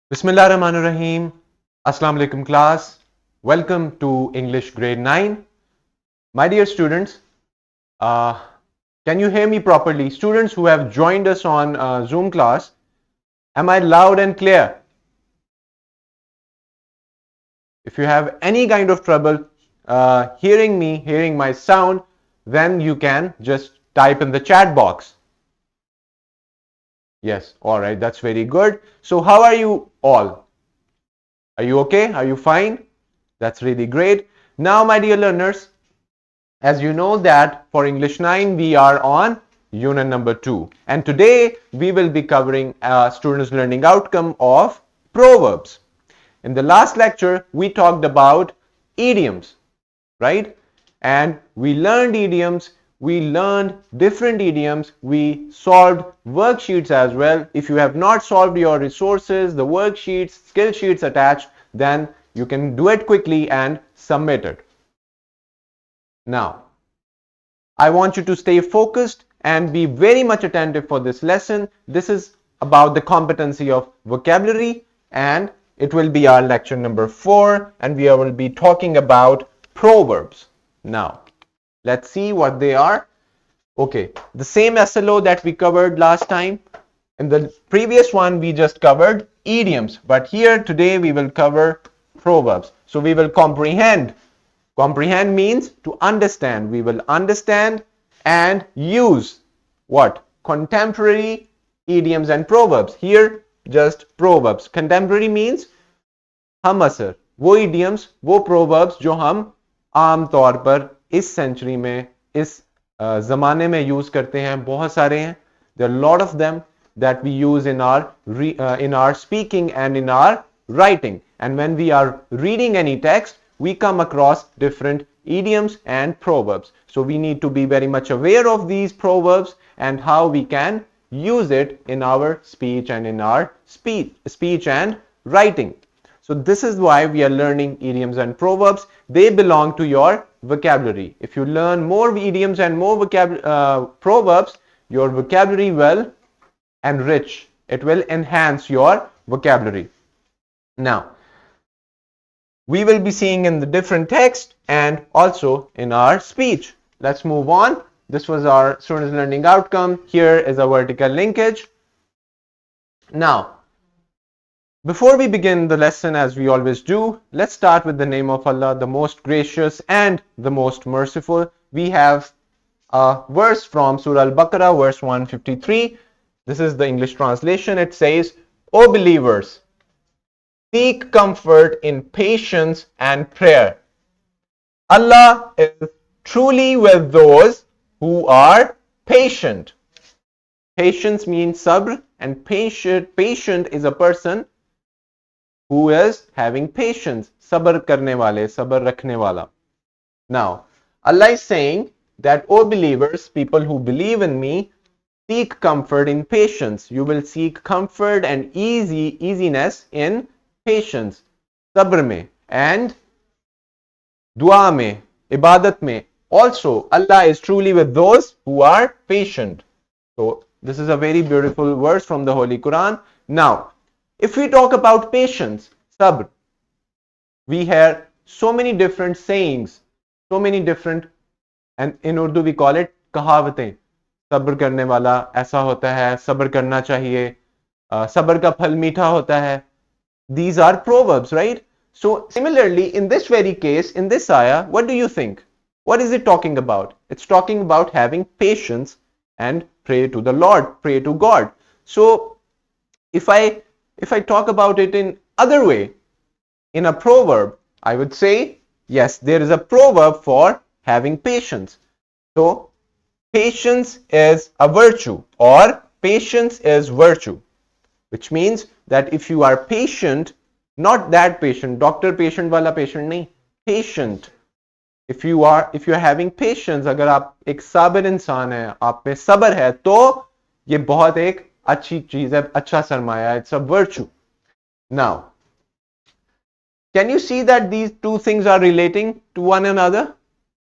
Bismillahirrahmanirrahim. Assalamu alaikum class. Welcome to English grade 9. My dear students, uh, can you hear me properly? Students who have joined us on Zoom class, am I loud and clear? If you have any kind of trouble hearing me, hearing my sound, then you can just type in the chat box. Yes, all right, that's very good. So how are you all? Are you okay? Are you fine? That's really great. Now, my dear learners, as you know that for English 9 we are on unit number 2, and today we will be covering students learning outcome of proverbs. In the last lecture we talked about idioms, right? And we learned idioms, we learned different idioms, we solved worksheets as well. If you have not solved your resources, the worksheets, skill sheets attached, then you can do it quickly and submit it. Now, I want you to stay focused and be very much attentive for this lesson. This is about the competency of vocabulary, and it will be our lecture number 4, and we will be talking about proverbs. Now, let's see what they are. Okay, the same SLO that we covered last time. In the previous one, we just covered idioms, but here today we will cover proverbs. So we will comprehend. Comprehend means to understand. We will understand and use what? Contemporary idioms and proverbs. Here, just proverbs. Contemporary means हम असर, वो idioms, वो proverbs जो हम आम तौर पर इस सेंचुरी में, इस ज़माने में यूज करते हैं. बहुत सारे हैं. There are a lot of them that we use in our speaking and in our writing. And when we are reading any text, we come across different idioms and proverbs. So we need to be very much aware of these proverbs and how we can use it in our speech and in our speech and writing. So this is why we are learning idioms and proverbs. They belong to your vocabulary. If you learn more idioms and more proverbs, your vocabulary will enrich. It will enhance your vocabulary. Now, we will be seeing in the different text and also in our speech. Let's move on. This was our students learning outcome. Here is a vertical linkage. Now, before we begin the lesson, as we always do, let's start with the name of Allah, the most gracious and the most merciful. We have a verse from Surah Al-Baqarah, verse 153. This is the English translation. It says, O believers, seek comfort in patience and prayer. Allah is truly with those who are patient. Patience means sabr, and patient is a person who is having patience. Sabr karne wale, sabr rakhne wala. Now, Allah is saying that, O believers, people who believe in me, seek comfort in patience. You will seek comfort and easiness in patience, sabr mein, and dua mein, ibadat mein. Also, Allah is truly with those who are patient. So, this is a very beautiful verse from the Holy Quran. Now, if we talk about patience, sabr, we hear so many different sayings, so many different, and in Urdu we call it कहावतें. सब्र करने वाला ऐसा होता है, सब्र करना चाहिए, सब्र का फल मीठा होता है. These are proverbs, right? So similarly, in this very case, in this ayah, what do you think? What is it talking about? It's talking about having patience and pray to the Lord, pray to God. So if I talk about it in other way, in a proverb, I would say, yes, there is a proverb for having patience. So patience is a virtue, or patience is virtue, which means that if you are patient, not that patient, doctor patient wala patient nahi, patient. If you are having patience, अगर आप एक साबिर इंसान है, आप पे सब्र है, तो ये बहुत एक अच्छी चीज है, अच्छा सरमाया है. It's a virtue. Now, can you see that these two things are relating to one another?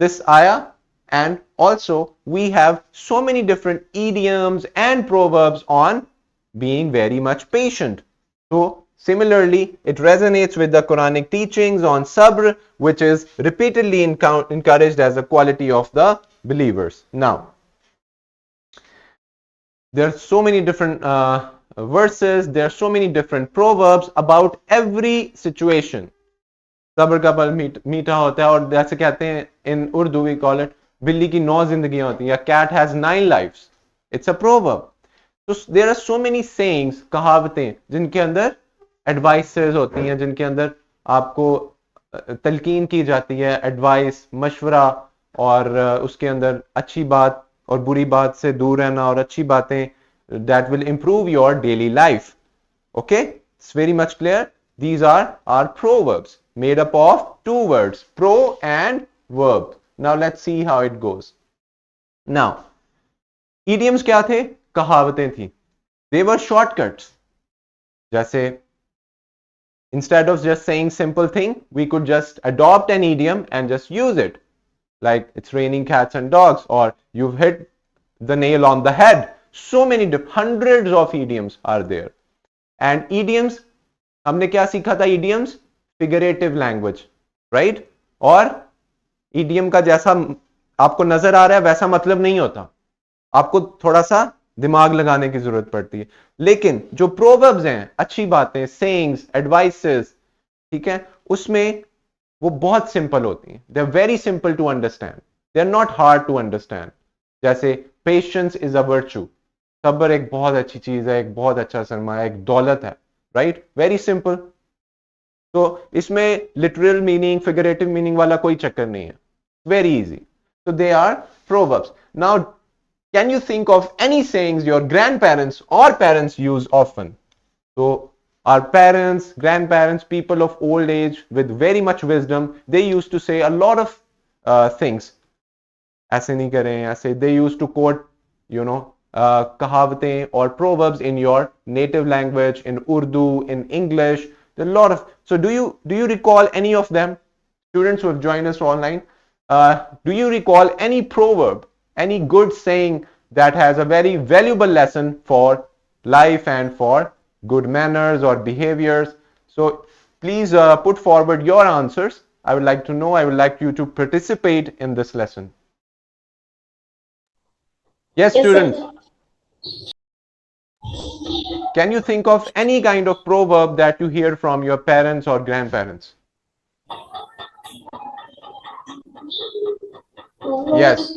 This ayah, and also we have so many different idioms and proverbs on being very much patient. So Similarly, it resonates with the Quranic teachings on sabr, which is repeatedly encouraged as a quality of the believers. Now, there are so many different verses, there are so many different proverbs about every situation. सब्र का फल मीठा होता है, और जैसे कहते हैं in Urdu we call it बिल्ली की 9 जिंदगियां होती हैं, या cat has 9 lifes. It's a proverb. तो there are so many sayings, कहावतें, जिनके अंदर एडवाइसेस होती हैं, जिनके अंदर आपको तलकीन की जाती है, एडवाइस, मशवरा, और उसके अंदर अच्छी बात और बुरी बात से दूर रहना, और अच्छी बातें that will improve your daily life. Okay, it's very much clear. These are our proverbs made up of two words, pro and verb. Now let's see how it goes. Now, idioms क्या थे? कहावतें थी. They were shortcuts. जैसे instead of just saying simple thing, we could just adopt an idiom and just use it. Like it's raining cats and dogs, or you've hit the nail on the head. So many hundreds of idioms are there. And idioms, हमने क्या सीखा था? idioms figurative language, right? और idiom का जैसा आपको नजर आ रहा है वैसा मतलब नहीं होता, आपको थोड़ा सा दिमाग लगाने की जरूरत पड़ती है. लेकिन जो प्रोवर्ब्स हैं, अच्छी बातें, सेइंग्स, एडवाइसेस, ठीक है, उसमें वो बहुत सिंपल होती हैं. They are very simple to understand, they are not hard to understand. जैसे पेशेंस इज अ वर्च्यू, सब्र एक बहुत अच्छी चीज है, एक बहुत अच्छा सरमाया, एक दौलत है, राइट? Very simple. तो इसमें लिटरल मीनिंग, फिगरेटिव मीनिंग वाला कोई चक्कर नहीं है. Very easy. So they are proverbs. Now, can you think of any sayings your grandparents or parents use often? So our parents, grandparents, people of old age with very much wisdom, they used to say a lot of things. ऐसे नहीं करें, ऐसे. They used to quote, you know, कहावतें or proverbs in your native language, in Urdu, in English. There are a lot of. So do you recall any of them? Students who have joined us online, do you recall any proverb, any good saying that has a very valuable lesson for life and for good manners or behaviors? So please put forward your answers. I would like to know, I would like you to participate in this lesson. Yes, students. Can you think of any kind of proverb that you hear from your parents or grandparents? Yes.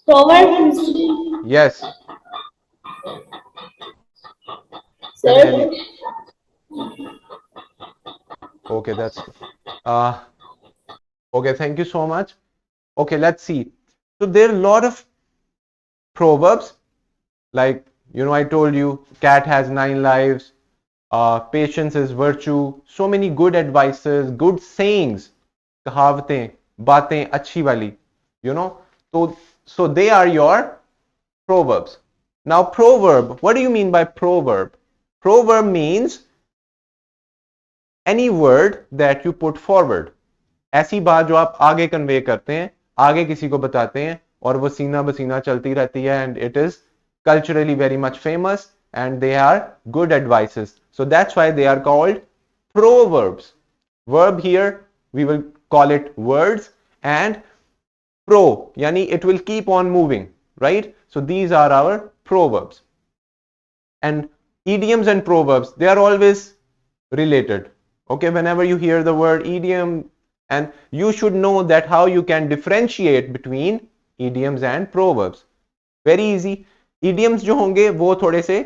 Proverbs. Yes. Sir. Okay, that's okay. Thank you so much. Okay, let's see. So there are a lot of proverbs, like, you know, I told you cat has 9 lives, patience is virtue, so many good advices, good sayings, कहावतें, बातें अच्छी वाली, you know. So they are your proverbs. Now proverb, what do you mean by proverb? Proverb means any word that you put forward. ऐसी बात जो आप आगे convey करते हैं, आगे किसी को बताते हैं, और वो सीना बसीना चलती रहती है, and it is culturally very much famous, and they are good advices. So that's why they are called proverbs. Verb here we will call it words, and pro yani it will keep on moving, right? So these are our proverbs. And idioms and proverbs, they are always related. Okay, whenever you hear the word idiom, and you should know that how you can differentiate between idioms and proverbs. Very easy. Idioms जो होंगे वो थोड़े से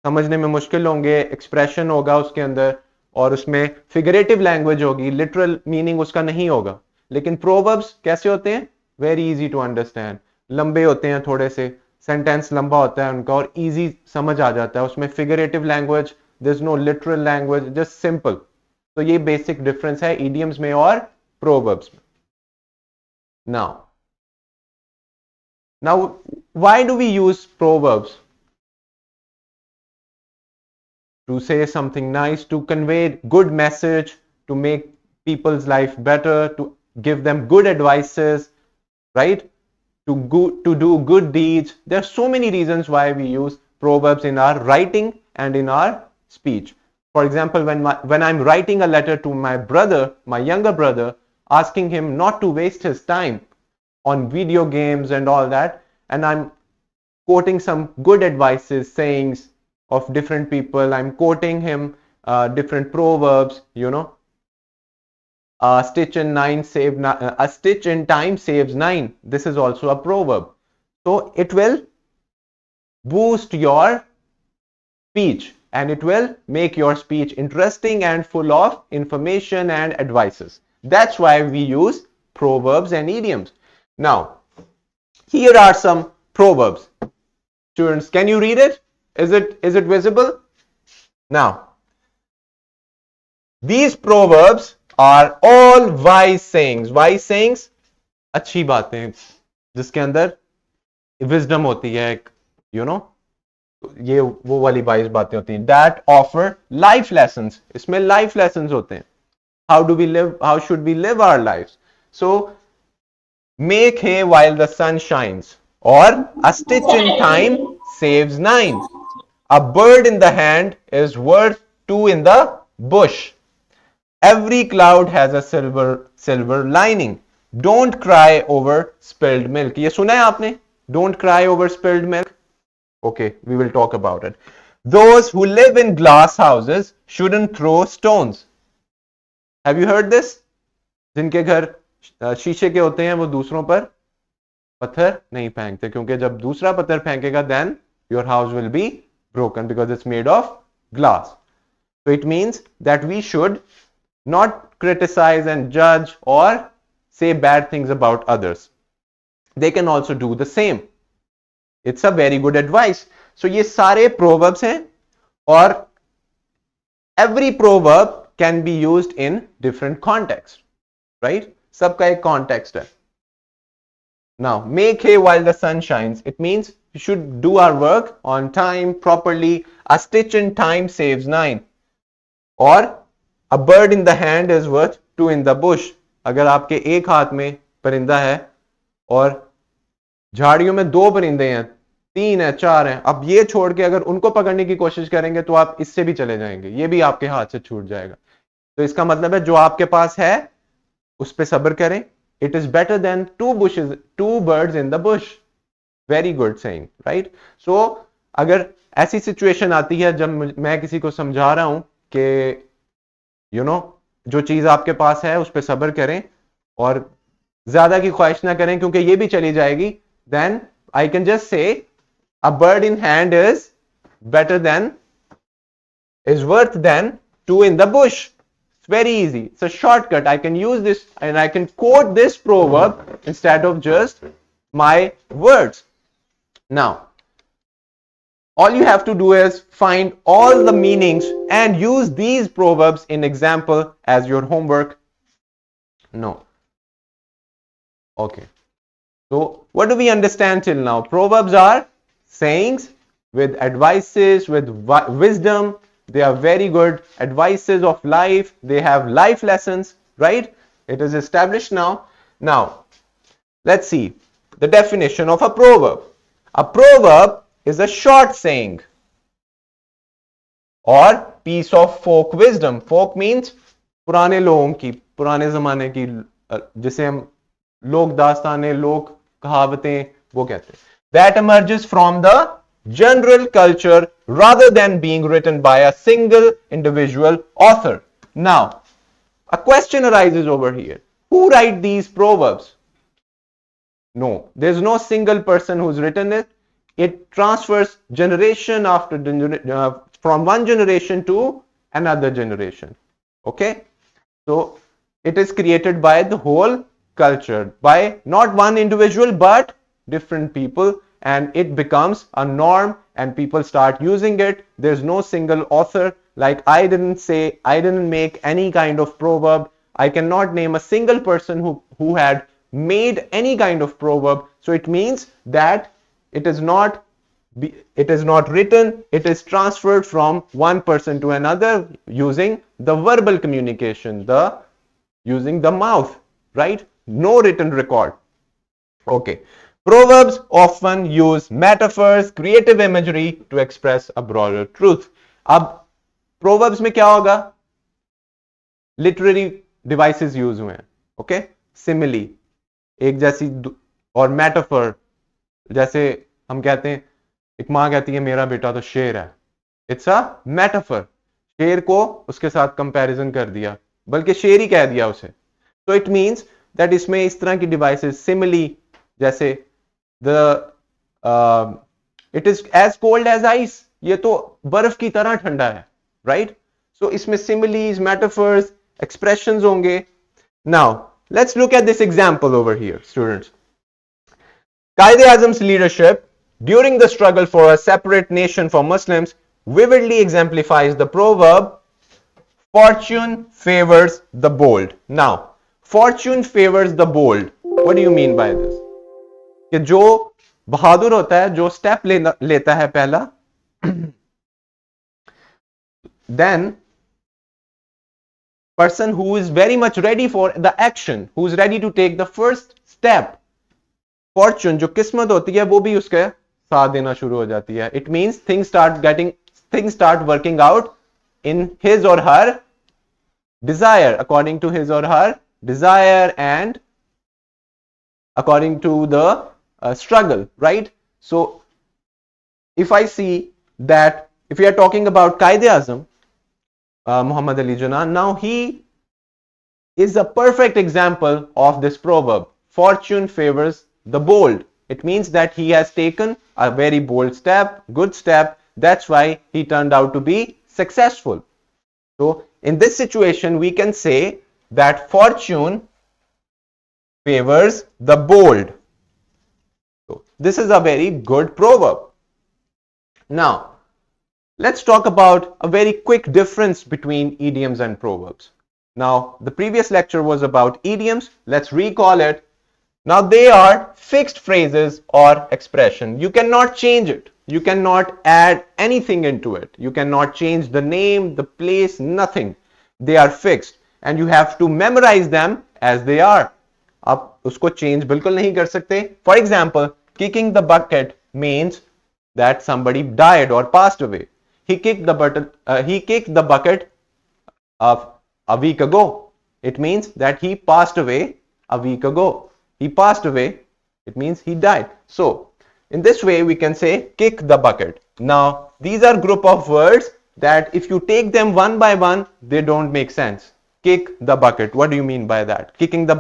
समझने में मुश्किल होंगे, expression होगा उसके अंदर, और उसमें फिगरेटिव लैंग्वेज होगी, लिटरल मीनिंग उसका नहीं होगा. लेकिन प्रोवर्ब्स कैसे होते हैं? Very easy to understand. लंबे होते हैं थोड़े से, सेंटेंस लंबा होता है उनका, और इजी समझ आ जाता है. उसमें figurative language, there is no literal language, just simple. तो ये बेसिक डिफरेंस है इडियम्स में और प्रोवर्ब्स में. Now, why do we use proverbs? To say something nice, to convey good message, to make people's life better, to give them good advices, right? to do good deeds. There are so many reasons why we use proverbs in our writing and in our speech. For example, when I'm writing a letter to my brother, my younger brother, asking him not to waste his time on video games and all that, and I'm quoting some good advices, sayings of different people. I'm quoting him different proverbs, a stitch in time saves nine. This is also a proverb. So it will boost your speech and it will make your speech interesting and full of information and advices. That's why we use proverbs and idioms. Now, here are some proverbs. Students, can you read it? Is it visible? Now, these proverbs are all wise sayings. Wise sayings, अच्छी बातें जिसके अंदर wisdom होती है, you know ये वो वाली 22 बातें होती हैं. That offer life lessons. इसमें लाइफ लेसन्स होते हैं. How do we live, how should we live our life. So make hay while the sun shines, or a stitch in time saves nine. A bird in the hand is worth two in the bush. Every cloud has a silver lining. Don't cry over spilled milk. ये सुना है आपने? Don't cry over spilled milk. Okay, we will talk about it. Those who live in glass houses shouldn't throw stones. Have you heard this? जिनके घर शीशे के होते हैं वो दूसरों पर पत्थर नहीं फेंकते, क्योंकि जब दूसरा पत्थर फेंकेगा then your house will be broken because it's made of glass. So it means that we should not criticize and judge or say bad things about others. They can also do the same. It's a very good advice. So ये सारे proverbs हैं और every proverb can be used in different contexts, right? सबका एक context है. Now, make hay while the sun shines. It means we should do our work on time, properly. A stitch in time saves nine. Or a bird in the hand is worth two in the bush. अगर आपके एक हाथ में परिंदा है और झाड़ियों में दो परिंदे हैं, तीन है, चार हैं, अब ये छोड़ के अगर उनको पकड़ने की कोशिश करेंगे तो आप इससे भी चले जाएंगे, ये भी आपके हाथ से छूट जाएगा. तो इसका मतलब है जो आपके पास है उस पर सब्र करें. It is better than two birds in the bush. Very good saying, right? So अगर ऐसी सिचुएशन आती है जब मैं किसी को समझा रहा हूं कि जो चीज आपके पास है उस पर सब्र करें और ज्यादा की ख्वाहिश ना करें क्योंकि ये भी चली जाएगी, then I can just say a bird in hand is worth than two in the bush. It's very easy. It's a shortcut. I can use this and I can quote this proverb instead of just my words. Now, all you have to do is find all the meanings and use these proverbs in example as your homework. No. Okay. So, what do we understand till now? Proverbs are sayings with advices, with wisdom. They are very good advices of life. They have life lessons, right? It is established now. Now, let's see the definition of a proverb. A proverb is a short saying or piece of folk wisdom. Folk means पुराने लोगों की, पुराने जमाने की, जिसे हम लोक दास्तानें, लोक कहावतें वो कहते हैं. That emerges from the general culture rather than being written by a single individual author. Now, a question arises over here. Who write these proverbs? No, there's no single person who's written it. It transfers generation after from one generation to another generation. Okay? So, it is created by the whole culture, by not one individual but different people, and it becomes a norm and people start using it. There's no single author. Like I didn't make any kind of proverb. I cannot name a single person who had made any kind of proverb. So it means that it is not written, it is transferred from one person to another using the verbal communication, using the mouth, right? No written record. Okay. Proverbs often use metaphors, creative imagery to express a broader truth. अब Proverbs में क्या होगा? Literary devices use हुए हैं. Okay? Simile, एक जैसी और metaphor, जैसे हम कहते हैं एक माँ कहती है मेरा बेटा तो शेर है. It's a metaphor. शेर को उसके साथ कंपैरिजन कर दिया, बल्कि शेर ही कह दिया उसे. तो इट मींस दैट इसमें इस तरह की डिवाइसेस सिमिली, जैसे the it is as cold as ice, ये तो बर्फ की तरह ठंडा है, राइट? सो इसमें सिमिलीज, मेटाफर्स, एक्सप्रेशंस होंगे. Now let's look at this example over here students. Quaid-e-Azam's leadership during the struggle for a separate nation for Muslims vividly exemplifies the proverb, fortune favors the bold. Now, fortune favors the bold. What do you mean by this? कि जो बहादुर होता है, जो step लेता है पहला, then person who is very much ready for the action, who is ready to take the first step, Fortune जो किस्मत होती है वो भी उसके साथ देना शुरू हो जाती है. It means things start working out in his or her desire, according to his or her desire and according to the struggle, right? So if I see that if we are talking about Quaid-e-Azam, Muhammad Ali Jinnah, now he is a perfect example of this proverb. Fortune favors the bold. It means that he has taken a very bold step, good step. That's why he turned out to be successful. So in this situation, we can say that fortune favors the bold. So this is a very good proverb. Now, let's talk about a very quick difference between idioms and proverbs. Now, the previous lecture was about idioms. Let's recall it. Now, they are fixed phrases or expression. You cannot change it. You cannot add anything into it. You cannot change the name, the place, nothing. They are fixed and you have to memorize them as they are. आप उसको change बिल्कुल नहीं कर सकते. For example, kicking the bucket means that somebody died or passed away. He kicked the bucket of a week ago. It means that he passed away a week ago. He passed away, it means he died. So in this way we can say kick the bucket. Now these are group of words that if you take them one by one, they don't make sense. Kick the bucket, what do you mean by that? Kicking the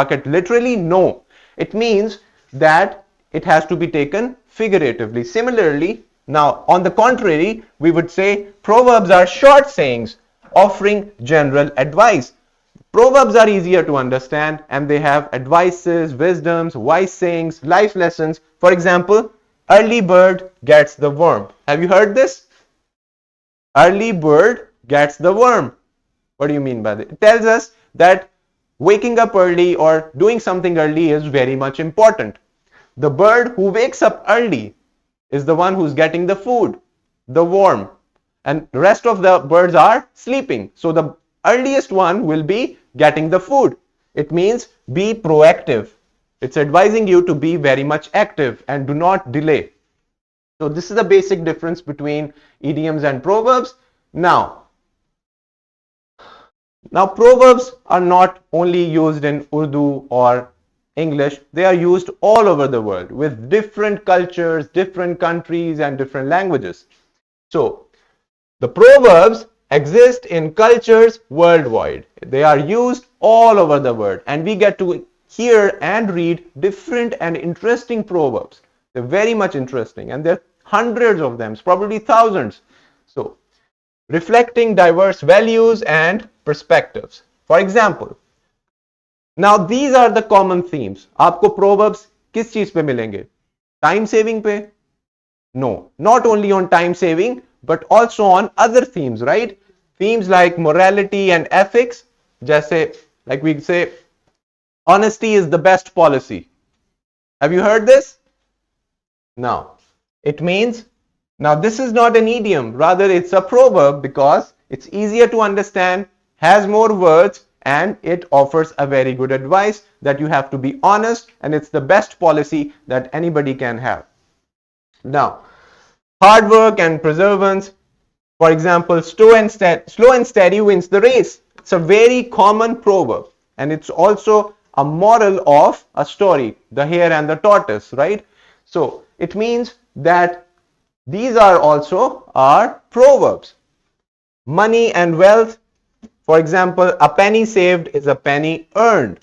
bucket literally? No, it means that it has to be taken figuratively. Similarly, now on the contrary, we would say proverbs are short sayings offering general advice. Proverbs are easier to understand and they have advices, wisdoms, wise sayings, life lessons. For example, early bird gets the worm. Have you heard this? Early bird gets the worm. What do you mean by that? It tells us that waking up early or doing something early is very much important. The bird who wakes up early is the one who's getting the food, the worm, and the rest of the birds are sleeping. So the earliest one will be getting the food. It means be proactive. It's advising you to be very much active and do not delay. So this is the basic difference between idioms and proverbs. Now proverbs are not only used in Urdu or English, they are used all over the world with different cultures, different countries and different languages. So the proverbs exist in cultures worldwide. They are used all over the world and we get to hear and read different and interesting proverbs. They're very much interesting and there are hundreds of them, probably thousands. So reflecting diverse values and perspectives. For example, now these are the common themes. आपको proverbs किस चीज पे मिलेंगे? Time saving पे? No, not only on time saving, but also on other themes, right? Themes like morality and ethics, जैसे, like we say, honesty is the best policy. Have you heard this? No. It means, now this is not an idiom, rather it's a proverb because it's easier to understand, has more words, and it offers a very good advice that you have to be honest, and it's the best policy that anybody can have. Now, hard work and perseverance. For example, slow and steady wins the race. It's a very common proverb, and it's also a moral of a story, the hare and the tortoise, right? So it means that these are also our proverbs. Money and wealth. For example, a penny saved is a penny earned.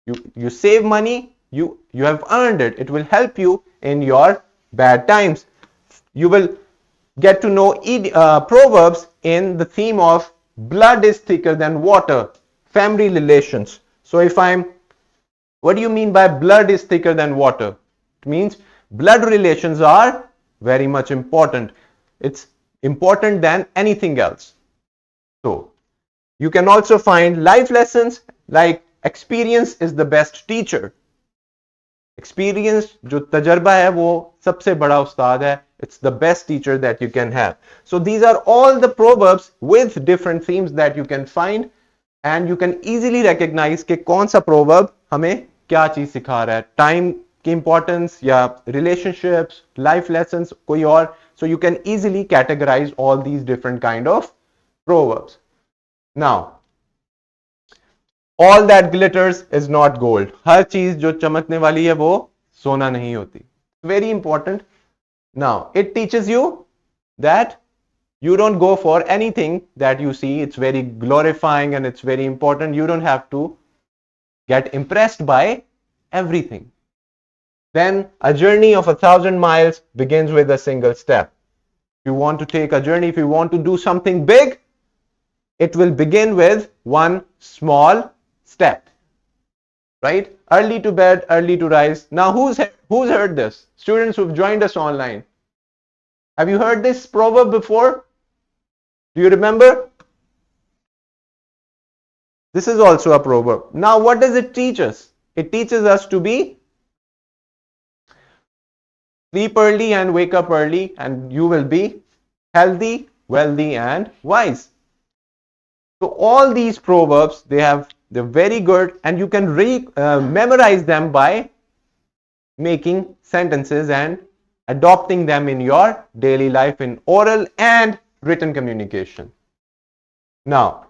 You save money, you have earned it. It will help you in your bad times. You will get to know proverbs in the theme of blood is thicker than water, family relations. So if I'm, what do you mean by blood is thicker than water? It means blood relations are very much important. It's important than anything else. So you can also find life lessons like experience is the best teacher. Experience जो तजर्बा है वो सबसे बड़ा उस्ताद है. It's the best teacher that you can have. So these are all the proverbs with different themes that you can find, and you can easily recognize कि कौन सा proverb हमें क्या चीज सिखा रहा है. Time की importance या relationships, life lessons कोई और. So you can easily categorize all these different kind of proverbs. Now, all that glitters is not gold. हर चीज जो चमकने वाली है वो सोना नहीं होती. Very important. Now, it teaches you that you don't go for anything that you see. It's very glorifying and it's very important. You don't have to get impressed by everything. Then a journey of 1,000 miles begins with a single step. If you want to take a journey, if you want to do something big, it will begin with one small step. Right? Early to bed, early to rise. Now, who's heard this? Students who've joined us online. Have you heard this proverb before? Do you remember? This is also a proverb. Now, what does it teach us? It teaches us to be sleep early and wake up early, and you will be healthy, wealthy, and wise. So all these proverbs, they're very good, and you can memorize them by making sentences and adopting them in your daily life in oral and written communication. Now,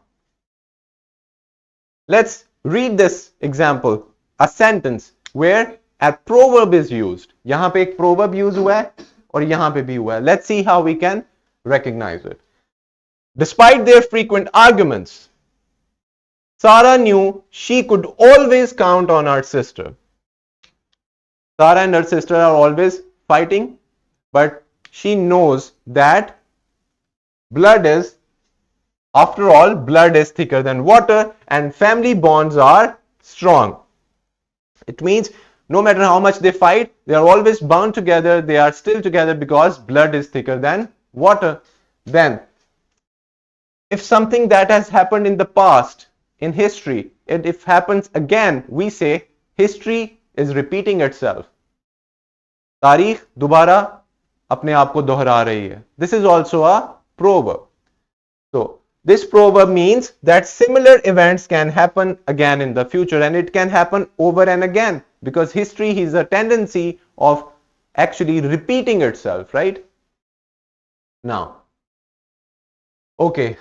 let's read this example, a sentence where a proverb is used. यहाँ पे एक proverb use हुआ है और यहाँ पे भी हुआ है. Let's see how we can recognize it. Despite their frequent arguments, Sarah knew she could always count on her sister. Sarah and her sister are always fighting, but she knows that after all, blood is thicker than water and family bonds are strong. It means no matter how much they fight, they are always bound together. They are still together because blood is thicker than water. Then, if something that has happened in the past, in history, if happens again, we say history is repeating itself. तारीख दोबारा अपने आप को दोहरा रही है. This is also a proverb. So this proverb means that similar events can happen again in the future, and it can happen over and again because history has a tendency of actually repeating itself, right? Now, okay,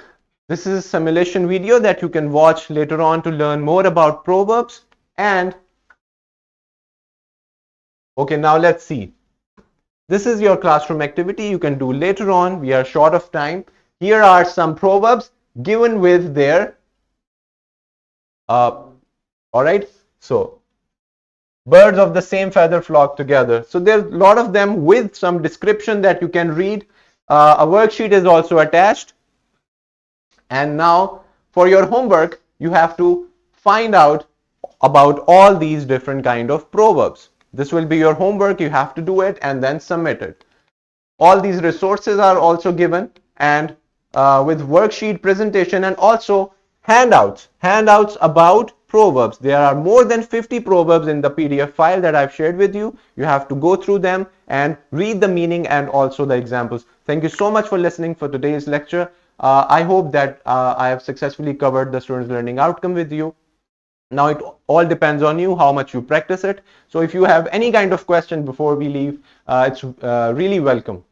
this is a simulation video that you can watch later on to learn more about proverbs. And okay, now let's see. This is your classroom activity you can do later on. We are short of time. Here are some proverbs given with their all right, so birds of the same feather flock together. So there's a lot of them with some description that you can read. A worksheet is also attached. And now for your homework, you have to find out about all these different kind of proverbs. This will be your homework. You have to do it and then submit it. All these resources are also given, and with worksheet, presentation, and also handouts about proverbs. There are more than 50 proverbs in the PDF file that I've shared with you. You have to go through them and read the meaning and also the examples. Thank you so much for listening for today's lecture. I hope that I have successfully covered the students' learning outcome with you. Now it all depends on you how much you practice it. So if you have any kind of question before we leave, it's really welcome.